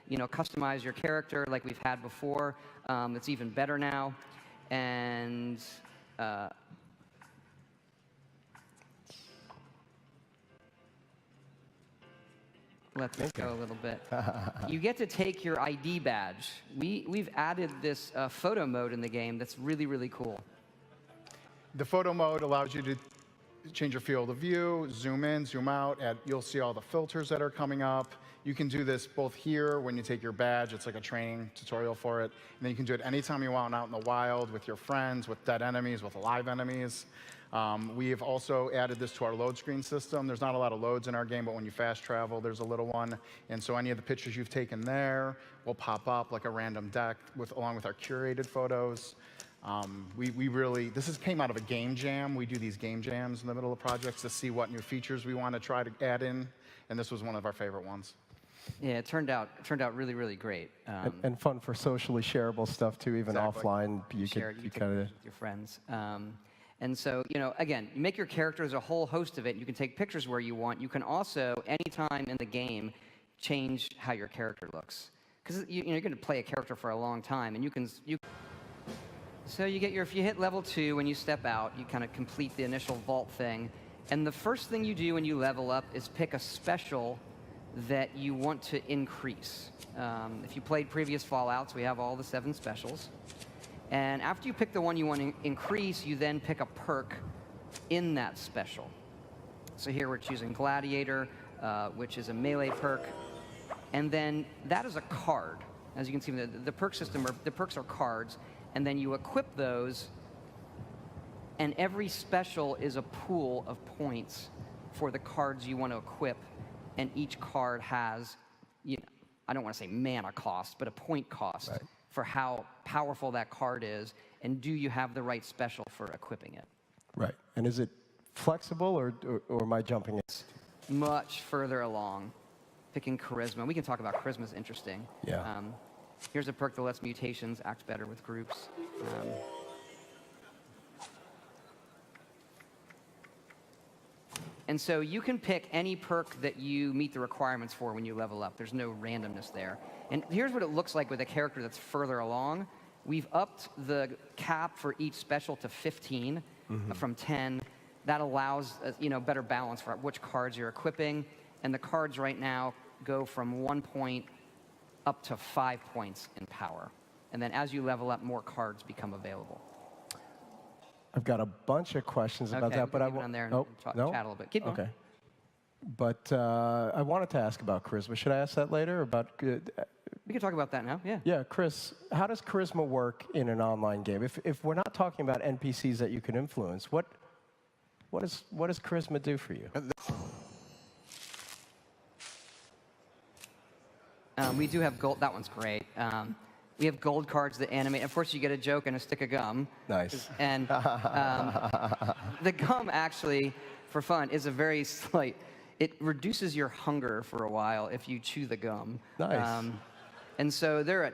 customize your character like we've had before. It's even better now. And let's go a little bit. You get to take your ID badge. We've added this photo mode in the game that's really, really cool. The photo mode allows you to change your field of view, zoom in, zoom out. You'll see all the filters that are coming up. You can do this both here when you take your badge. It's like a training tutorial for it. And then you can do it anytime you want out in the wild with your friends, with dead enemies, with live enemies. We have also added this to our load screen system. There's not a lot of loads in our game, but when you fast travel, there's a little one. And so any of the pictures you've taken there will pop up like a random deck along with our curated photos. This came out of a game jam. We do these game jams in the middle of projects to see what new features we want to try to add in, and this was one of our favorite ones. Yeah, it turned out really, really great. And fun for socially shareable stuff too, even Exactly. offline. You kind of with your friends. And so, again, you make your character as a whole host of it. You can take pictures where you want. You can also, anytime in the game, change how your character looks. Because you're going to play a character for a long time, and So if you hit level 2 when you step out, you kind of complete the initial vault thing. And the first thing you do when you level up is pick a special that you want to increase. If you played previous Fallouts, we have all the 7 specials. And after you pick the one you want to increase, you then pick a perk in that special. So here we're choosing Gladiator, which is a melee perk. And then that is a card. As you can see, the perk system, the perks are cards. And then you equip those, and every special is a pool of points for the cards you want to equip. And each card has, I don't want to say mana cost, but a point cost for how powerful that card is, and do you have the right special for equipping it. Right. And is it flexible, or am I jumping it? Much further along. Picking Charisma. We can talk about Charisma is interesting. Yeah. Here's a perk that lets mutations act better with groups. And so you can pick any perk that you meet the requirements for when you level up. There's no randomness there. And here's what it looks like with a character that's further along. We've upped the cap for each special to 15 from 10. That allows better balance for which cards you're equipping. And the cards right now go from 1 point up to 5 points in power. And then as you level up, more cards become available. I've got a bunch of questions about that, but I want on there and chat a little bit. Keep going. Okay. But I wanted to ask about charisma. Should I ask that later? We can talk about that now. Yeah. Yeah, Chris, how does charisma work in an online game? If we're not talking about NPCs that you can influence, what does charisma do for you? We do have gold. That one's great. We have gold cards that animate. Of course, you get a joke and a stick of gum. Nice. And the gum, actually, for fun, is a very slight. It reduces your hunger for a while if you chew the gum. Nice. And so they're a